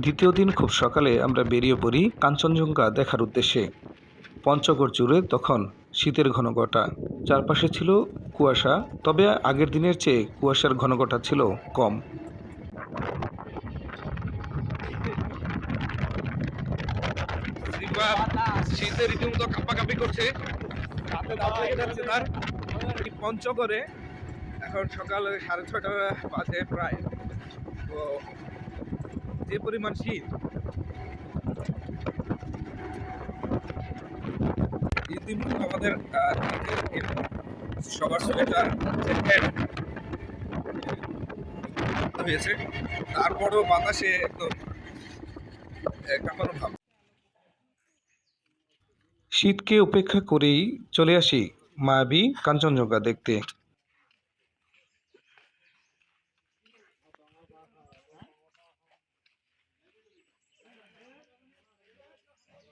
দ্বিতীয় দিন খুব সকালে আমরা বেরিয়ে পড়ি কাঞ্চনজঙ্ঘা দেখার উদ্দেশ্যে। পঞ্চগড় জুড়ে তখন শীতের ঘনঘটা, চারপাশে ছিল কুয়াশা, তবে আগের দিনের চেয়ে কুয়াশার ঘনঘটা ছিল কম। শীতে রীতিমতো কাঁপাকাঁপি করছে, হাতে দাঁত লেগে যাচ্ছে তার। পঞ্চগড়ে এখন সকাল 6:30 বাজে প্রায়। তো যে পরিমাণ শীত, রীতিমতো আমাদের সবার সোয়েটার হয়েছে, তারপরও বাতাসে একদম কাঁপানো ভাব। শীতকে উপেক্ষা করেই চলে আসি মায়াবী কাঞ্চনজঙ্ঘা দেখতে।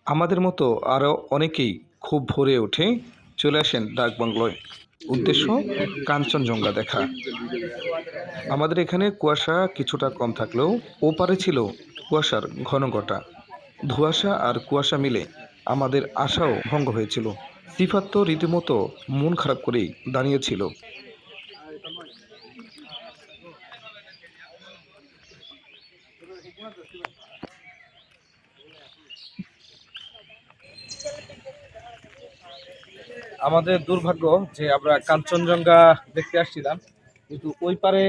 আমাদের মতো আরও অনেকেই খুব ভোরে উঠে চলে আসেন ডাকবাংলোয়, উদ্দেশ্য কাঞ্চনজঙ্ঘা দেখা। আমাদের এখানে কুয়াশা কিছুটা কম থাকলেও ওপারে ছিল কুয়াশার ঘনঘটা। ধোঁয়াশা আর কুয়াশা মিলে আমাদের আশাও ভঙ্গ হয়েছিল। সিফাত তো রীতিমতো মন খারাপ করেই দাঁড়িয়েছিল। আমাদের দুর্ভাগ্য যে আমরা কাঞ্চনজঙ্ঘা দেখতে আসছিলাম, কিন্তু ওই পারে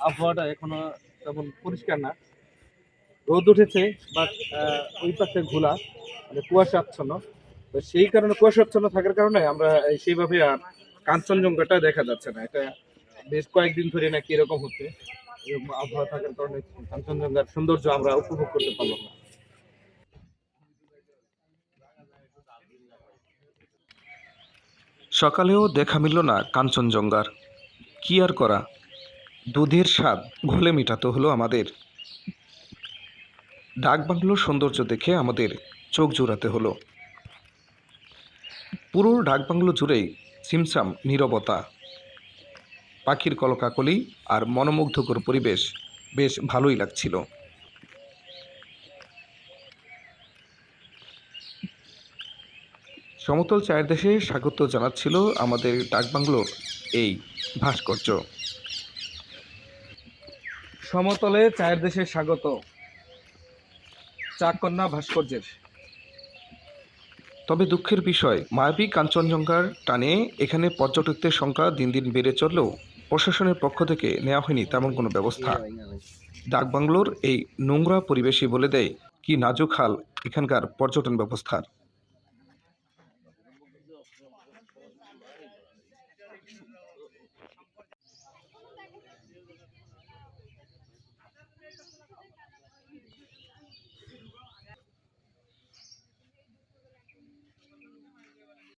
আবহাওয়াটা এখনো তেমন পরিষ্কার না। রোদ উঠেছে, বাট ওই পাশে ঘোলা, মানে কুয়াশাচ্ছন্ন। তো সেই কারণে কুয়াশাচ্ছন্ন থাকার কারণে আমরা সেইভাবে আর কাঞ্চনজঙ্ঘাটা দেখা যাচ্ছে না। এটা বেশ কয়েকদিন ধরে নাকি এরকম হচ্ছে, এরকম আবহাওয়া থাকার কারণে কাঞ্চনজঙ্ঘার সৌন্দর্য আমরা উপভোগ করতে পারলাম না। সকালেও দেখা মিলল না কাঞ্চনজঙ্ঘার। কি আর করা, দুধের স্বাদ ঘোলে মেটাতে হলো আমাদের। ডাকবাংলোর সৌন্দর্য দেখে আমাদের চোখ জোড়াতে হলো। পুরো ডাকবাংলো জুড়েই ছিমছাম নীরবতা, পাখির কলকাকলি আর মনোমুগ্ধকর পরিবেশ বেশ ভালোই লাগছিল। সমতল চায়ের দেশে স্বাগত জানাচ্ছিল আমাদের ডাকবাংলোর এই ভাস্কর্য। সমতলে চায়ের দেশে স্বাগত, চাকন্যা ভাস্কর্যের। তবে দুঃখের বিষয়, মায়াবী কাঞ্চনজঙ্ঘার টানে এখানে পর্যটকদের সংখ্যা দিন দিন বেড়ে চললেও প্রশাসনের পক্ষ থেকে নেওয়া হয়নি তেমন কোনো ব্যবস্থা। ডাকবাংলোর এই নোংরা পরিবেশই বলে দেয় কি নাজুক হাল এখানকার পর্যটন ব্যবস্থার।